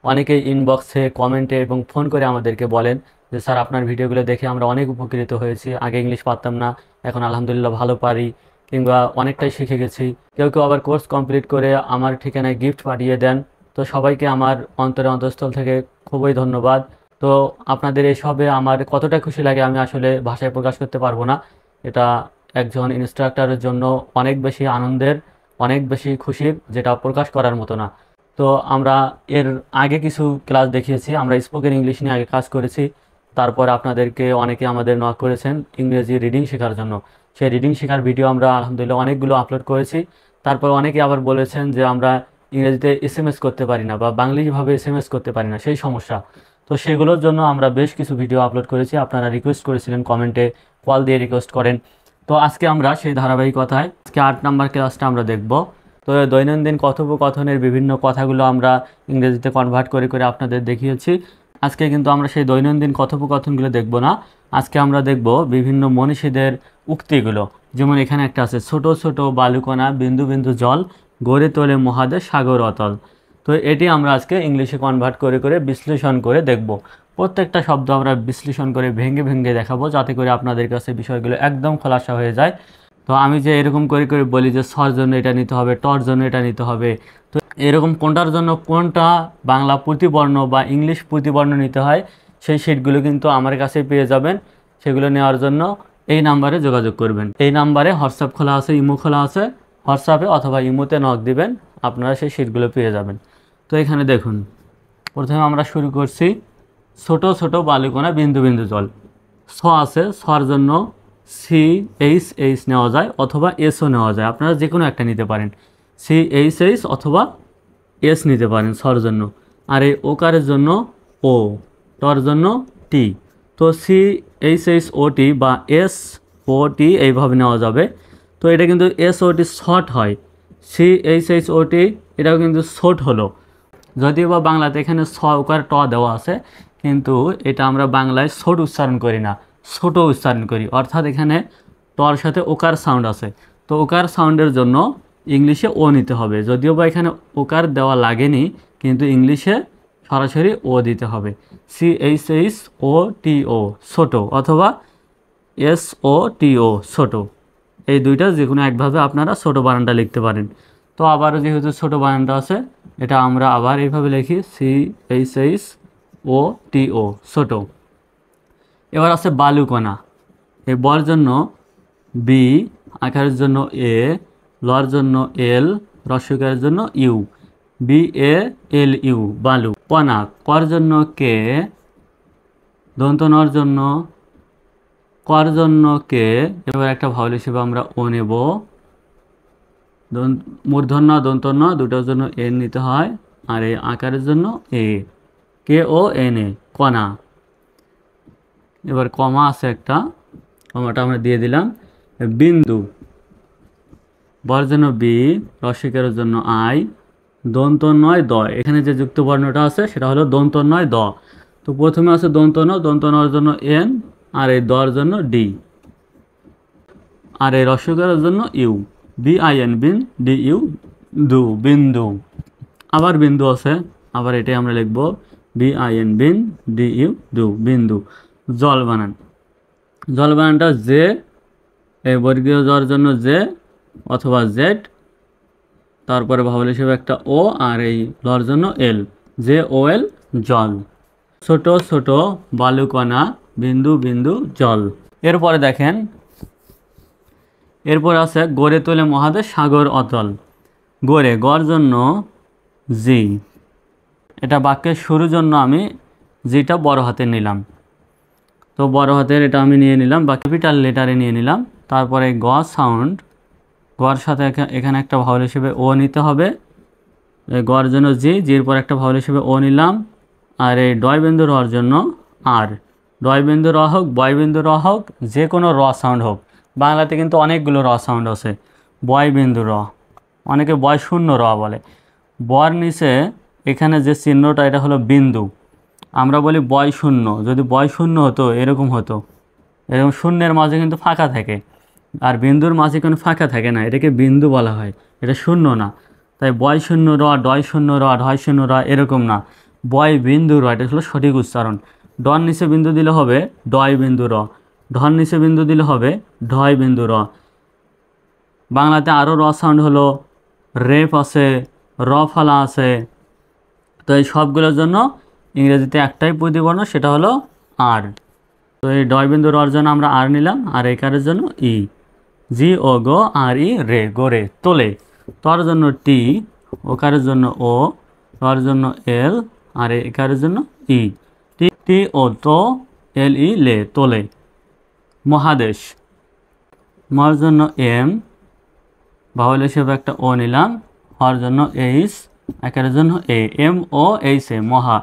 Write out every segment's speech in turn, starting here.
অনেকেই ইনবক্সে কমেন্টে এবং ফোন করে আমাদেরকে বলেন যে স্যার আপনার ভিডিওগুলো দেখে আমরা অনেক উপকৃত হয়েছি, আগে ইংলিশ পারতাম না, এখন আলহামদুলিল্লাহ ভালো পারি, কিংবা অনেকটাই শিখে গেছি। কেউ কেউ আবার কোর্স কমপ্লিট করে আমার ঠিকানায় গিফট পাঠিয়ে দেন। তো সবাইকে আমার অন্তরস্থল থেকে খুবই ধন্যবাদ। তো আপনাদের এসবে আমার কতটা খুশি লাগে আমি আসলে ভাষায় প্রকাশ করতে পারবো না। এটা একজন ইনস্ট্রাক্টরের জন্য অনেক বেশি আনন্দের, অনেক বেশি খুশির, যেটা প্রকাশ করার মতো না। তো আমরা এর আগে কিছু ক্লাস দেখিয়েছি, আমরা স্পোকেন ইংলিশ নিয়ে আগে কাজ করেছি। তারপর আপনাদেরকে অনেকে আমাদের নক করেছেন ইংরেজি রিডিং শেখার জন্য। সেই রিডিং শেখার ভিডিও আমরা আলহামদুলিল্লাহ অনেকগুলো আপলোড করেছি। তারপর অনেকে আবার বলেছেন যে আমরা ইংরেজিতে এসএমএস করতে পারি না বা বাংলাভাবে এসএমএস করতে পারি না, সেই সমস্যা। তো সেগুলোর জন্য আমরা বেশ কিছু ভিডিও আপলোড করেছি, আপনারা রিকোয়েস্ট করেছিলেন, কমেন্টে কল দিয়ে রিকোয়েস্ট করেন। তো আজকে আমরা সেই ধারাবাহিকতায় আজকে 8 নাম্বার ক্লাসটা আমরা দেখব। তো দৈনন্দিন কথোপকথনের বিভিন্ন কথাগুলো আমরা ইংরেজিতে কনভার্ট করে করে আপনাদের দেখিয়েছি। আজকে কিন্তু আমরা সেই দৈনন্দিন কথোপকথনগুলো দেখব না, আজকে আমরা দেখব বিভিন্ন মনীষীদের উক্তিগুলো। যেমন এখানে একটা আছে, ছোট ছোট বালুকণা বিন্দু বিন্দু জল গড়ে তোলে মহাদেশ সাগর অতল। তো এটি আমরা আজকে ইংলিশে কনভার্ট করে করে বিশ্লেষণ করে দেখব। প্রত্যেকটা শব্দ আমরা বিশ্লেষণ করে ভেঙে ভেঙে দেখাবো, যাতে করে আপনাদের কাছে বিষয়গুলো একদম খোলাসা হয়ে যায়। তো আমি যে এরকম করে করে বলি যে সর জন্য এটা নিতে হবে, টর জন্য এটা নিতে হবে, তো এরকম কোনটার জন্য কোনটা বাংলা প্রতিবর্ণ বা ইংলিশ প্রতিবর্ণ নিতে হয়, সেই শিটগুলো কিন্তু আমার কাছে পেয়ে যাবেন। সেগুলো নেওয়ার জন্য এই নাম্বারে যোগাযোগ করবেন। এই নাম্বারে হোয়াটসঅ্যাপ খোলা আছে, ইমো খোলা আছে, হোয়াটসঅ্যাপে অথবা ইমোতে নক দিবেন, আপনারা সেই শিটগুলো পেয়ে যাবেন। তো এখানে দেখুন, প্রথমে আমরা শুরু করছি, ছোট ছোট বালুকণা বিন্দু বিন্দু জল। স আছে, সর জন্য CHH নেওয়া যায় অথবা এসও নেওয়া যায়, আপনারা যে কোনো একটা নিতে পারেন। CHH অথবা এস নিতে পারেন সর জন্য। আর এই ওকারের জন্য ও, টর জন্য টি। তো CHHOT বা SOT এইভাবে নেওয়া যাবে। তো এটা কিন্তু SOT শর্ট হয়, CHHOT এটাও কিন্তু শর্ট হলো। যদিও বা বাংলাতে এখানে স ওকার ট দেওয়া আছে, কিন্তু এটা আমরা বাংলায় ছোট উচ্চারণ করি না, ছোট উচ্চারণ করি, অর্থাৎ এখানে টর সাথে ওকার সাউন্ড আছে। তো ওকার সাউন্ডের জন্য ইংলিশে ও নিতে হবে, যদিও বা এখানে ওকার দেওয়া লাগেনি, কিন্তু ইংলিশে সরাসরি ও দিতে হবে। CHHOTO ছোটো অথবা SOTO ছোটো, এই দুইটা যে কোনো একভাবে আপনারা ছোটো বানানটা লিখতে পারেন। তো আবারও যেহেতু ছোটো বানানটা আছে, এটা আমরা আবার এইভাবে লিখি, CHHOTO ছোটো। এবার আছে বালুকণা। এই বর জন্য বি, আকারের জন্য এ, লর জন্য এল, রস্বইকারের জন্য ইউ, BALU বালু। কণা, কর জন্য কে, দন্ত নর জন্য কর জন্য কে। এবার একটা ভাওয়াল হিসেবে আমরা ও নেব। মূর্ধন্য দন্তন্য দুটোর জন্য এন নিতে হয়, আর এই আকারের জন্য এ, KONA কণা। এবার কমা আছে একটা, কমাটা আমরা দিয়ে দিলাম। বিন্দু, বর জন্য বি, রস্বইকারের জন্য আই, দন্ত নয় দ। এখানে যে যুক্ত বর্ণটা আছে সেটা হলো দন্ত নয় দ। তো প্রথমে আছে দন্ত ন, দন্ত নর জন্য এন, আর এই দর জন্য ডি, আর এই রস্বইকারের জন্য ইউ, BIN বিন, DU দু, বিন্দু। আবার বিন্দু আছে, আবার এটাই আমরা লিখব BIN বিন, DU দু, বিন্দু। জল বানান, জল বানানটা জে, এই বর্গীয় জর জন্য জে অথবা জেড, তারপরে ভাওয়াল হিসেবে একটা ও, আর এই লর জন্য এল, JOL জল। ছোট ছোট বালুকণা বিন্দু বিন্দু জল। এরপরে দেখেন, এরপর আছে গড়ে তোলে মহাদেশ সাগর অতল। গড়ে, গড় জন্য জি, এটা বাক্যের শুরুর জন্য আমি জিটা বড় হাতে নিলাম। তো বড় হাতের এটা আমি নিয়ে নিলাম বা ক্যাপিটাল লেটারে নিয়ে নিলাম। তারপরে গ সাউন্ড, গর সাথে এখানে একটা ভাওয়াল হিসেবে ও নিতে হবে। গর জন্য জি, জির পর একটা ভাওয়াল হিসেবে ও নিলাম। আর এই ডয় বিন্দু রর জন্য আর। ডয় বিন্দু র হোক, বয় বিন্দু র হোক, যে কোনো র সাউন্ড হোক, বাংলাতে কিন্তু অনেকগুলো র সাউন্ড আছে। বয় বিন্দু র, অনেকে বয় শূন্য র বলে। বর নিচে এখানে যে চিহ্নটা এটা হলো বিন্দু, আমরা বলি বয় শূন্য। যদি বয় শূন্য হতো এরকম হতো, এরকম শূন্যের মাঝে কিন্তু ফাঁকা থাকে, আর বিন্দুর মাঝে কোনো ফাঁকা থাকে না, এটাকে বিন্দু বলা হয়, এটা শূন্য না। তাই বয় শূন্য র, ডয় শূন্য র, ঢয় শূন্য র এরকম না। বয় বিন্দু র, এটা হলো সঠিক উচ্চারণ। ডর নিচে বিন্দু দিলে হবে ডয় বিন্দু র, ঢর নিচে বিন্দু দিলে হবে ঢয় বিন্দু র। বাংলাতে আরও র সাউন্ড হলো রেফ আছে, র ফালা আছে। তো এই সবগুলোর জন্য ইংরেজিতে একটাই প্রতিবর্ণ, সেটা হলো আর। তো এই ডয় বিন্দু রর জন্য আমরা আর নিলাম, আর একারের জন্য ই। জি ও গো আর ই রে, গোরে তোলে। তর জন্য টি, ওকারের জন্য ও, তর জন্য এল, আর একারের জন্য ই। টি টি ও তো, এল ই লে, তোলে। মহাদেশ, মর জন্য এম, বাহুল হিসেবে একটা ও নিলাম, হর জন্য এইচ, একারের জন্য এ, এম ও এইচ এ, মহা।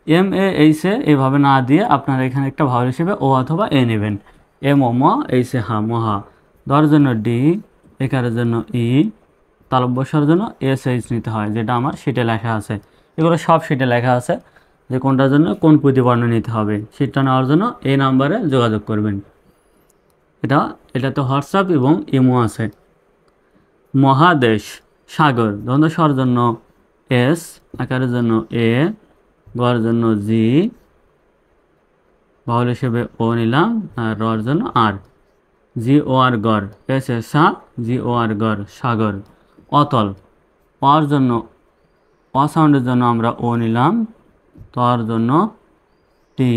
এম এ এইচ এ এইভাবে না দিয়ে আপনারা এখানে একটা ভাউল হিসেবে ও অথবা এ নেবেন। এম ও ম এইচ এ হা, মহা। দর জন্য ডি, একারের জন্য ই, তালব্যস্বর জন্য এস এইচ নিতে হয়, যেটা আমার শিটে লেখা আছে। এগুলো সব শিটে লেখা আছে যে কোনটার জন্য কোন প্রতিবর্ণ নিতে হবে। শিটটা নেওয়ার জন্য এই নাম্বারে যোগাযোগ করবেন। এটাতে হোয়াটসঅ্যাপ এবং ইমো আছে। মহাদেশ, সাগর, দ্বন্দ্ব স্বর জন্য এস, আকারের জন্য এ, গর জন্য জি, বাহুল হিসেবে ও নিলাম, আর রর জন্য আর। জি ও আর গর, এস এ সা, জি ও আর গর, সাগর। অতল, অর জন্য অ সাউন্ডের জন্য আমরা ও নিলাম, তর জন্য টি,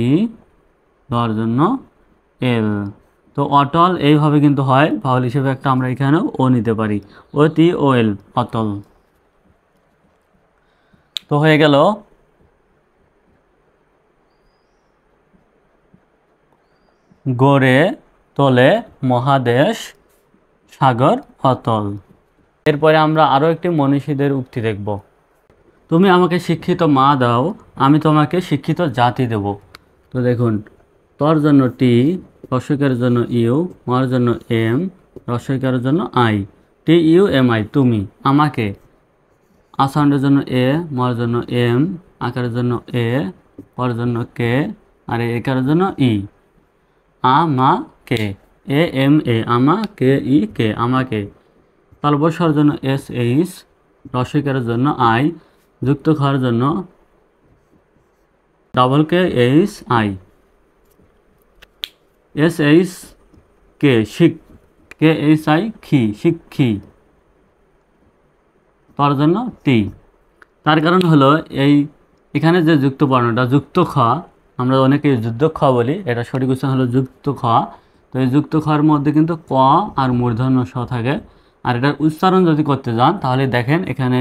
দর জন্য এল। তো অটল এইভাবে কিন্তু হয়, ভাউল হিসেবে একটা আমরা এখানেও ও নিতে পারি, ও টি ও এল, অটল। তো হয়ে গেল গড়ে তোলে, মহাদেশ, সাগর, অতল। এরপরে আমরা আরও একটি মনীষীদের উক্তি দেখব। তুমি আমাকে শিক্ষিত মা দাও, আমি তোমাকে শিক্ষিত জাতি দেব। তো দেখুন, তর জন্য টি, রসইকারের জন্য ইউ, মর জন্য এম, রসইকারের জন্য I. T U M I, তুমি আমাকে। আসাউন্ডের জন্য এ, মর জন্য এম, আকারের জন্য এ, পর জন্য কে, আর একারের জন্য ই। আমাকে, এ এম এ, আমাকে, ই কে, আমাকে। তালব্যস্বর জন্য এস এইচ, রসইকারের জন্য আই, যুক্ত খাওয়ার জন্য double K H I. S H K, শিখ, কে এইচ আই, খি, শিক্ষি। তার জন্য টি। তার কারণ হলো এখানে যে যুক্ত বর্ণটা যুক্ত খ, আমরা অনেকে যুদ্ধ খ বলি, এটা সঠিক উচ্চারণ হলো যুক্ত খ। তো এই যুক্ত খর মধ্যে কিন্তু ক আর মূর্ধন্য স থাকে। আর এটার উচ্চারণ যদি করতে যান তাহলে দেখেন এখানে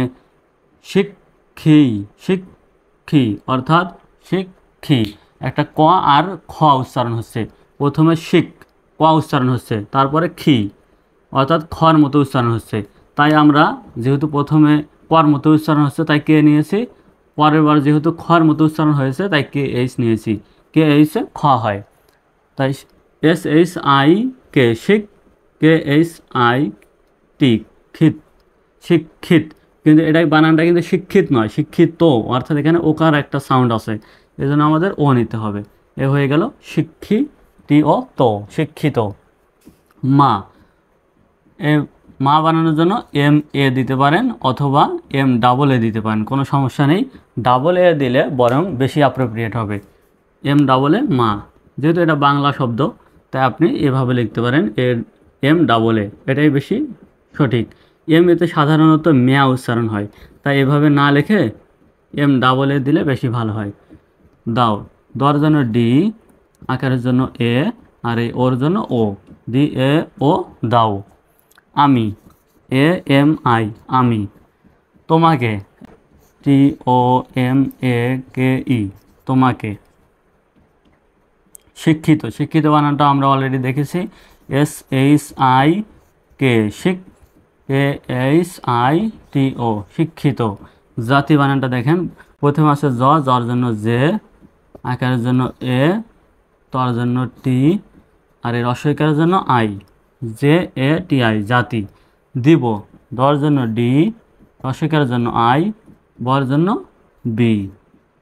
শিক্ষি, শিক্ষি, অর্থাৎ শিক্ষি, একটা ক আর খ উচ্চারণ হচ্ছে। প্রথমে শিখ, ক উচ্চারণ হচ্ছে, তারপরে খি, অর্থাৎ খর মতো উচ্চারণ হচ্ছে। তাই আমরা যেহেতু প্রথমে কর মতো উচ্চারণ হচ্ছে তাই কে নিয়েছি, পরের বার যেহেতু খর মতো উচ্চারণ হয়েছে তাই কে এইচ নিয়েছি, কে এইচে খ হয়। তাই এস এইচ আই কে, শিখ, কে এইচ আই টি, খিত, শিক্ষিত। কিন্তু এটাই বানানটা কিন্তু শিক্ষিত নয়, শিক্ষিত, অর্থাৎ এখানে ওকার একটা সাউন্ড আছে, এই জন্য আমাদের ও নিতে হবে। এ হয়ে গেল শিক্ষিত ও তো, শিক্ষিত। মা, এ মা বানানোর জন্য এম এ দিতে পারেন অথবা এম ডাবল এ দিতে পারেন, কোনো সমস্যা নেই। ডাবল এ দিলে বরং বেশি অ্যাপ্রোপ্রিয়েট হবে। এম ডাবল এ মা, যেহেতু এটা বাংলা শব্দ তাই আপনি এভাবে লিখতে পারেন, এম ডাবল এ, এটাই বেশি সঠিক। এম এতে সাধারণত মেয়া উচ্চারণ হয়, তাই এভাবে না লিখে এম ডাবল এ দিলে বেশি ভালো হয়। দাও, দর জন্য ডি, আকারের জন্য এ, আর এই ওর জন্য ও, ডি এ ও, দাও। আমি, এ এম আই, আমি। তোমাকে, টি ও এম এ কে ই, তোমাকে। শিক্ষিত, শিক্ষিত বানানটা আমরা অলরেডি দেখেছি, এস এইচ আই কে, শিখ, K H I T O, শিক্ষিত। জাতি বানানটা দেখেন, প্রথমে আছে জ, জর জন্য জে, আকারের জন্য এ, তর জন্য টি, আর এই রসইকারের জন্য I, J A T I, জাতি। দিব, দর জন্য ডি, রসইকারের জন্য আই, বর জন্য বি।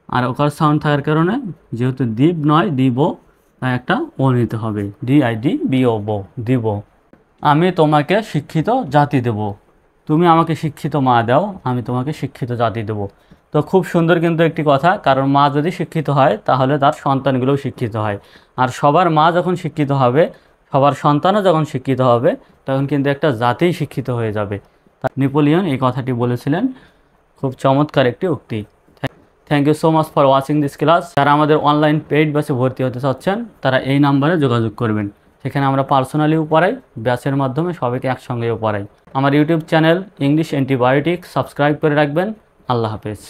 আর ওকার সাউন্ড থাকার কারণে যেহেতু দ্বীপ নয় দিব, তাই একটা ও নিতে হবে, ডি আই ডি বি ও, বো, দিব। আমি তোমাকে শিক্ষিত জাতি দেব। তুমি আমাকে শিক্ষিত মা দাও, আমি তোমাকে শিক্ষিত জাতি দেব। তো খুব সুন্দর কিন্তু একটি কথা, কারণ মা যদি শিক্ষিত হয় তাহলে তার সন্তানগুলোও শিক্ষিত হয়। আর সবার মা যখন শিক্ষিত হবে, সবার সন্তানও যখন শিক্ষিত হবে, তখন কিন্তু একটা জাতিই শিক্ষিত হয়ে যাবে। নেপোলিয়ন এই কথাটি বলেছিলেন। খুব চমৎকার একটি উক্তি। Thank you so much for watching this class. যারা আমাদের অনলাইন পেইড ব্যাচে ভর্তি হতে চাচ্ছেন তারা এই নাম্বারে যোগাযোগ করবেন। সেখানে আমরা পার্সোনালিও পড়াই, ব্যাচের মাধ্যমে সবাইকে একসঙ্গেও পড়াই। আমার YouTube channel English antibiotic subscribe করে রাখবেন। আল্লাহ হাফেজ।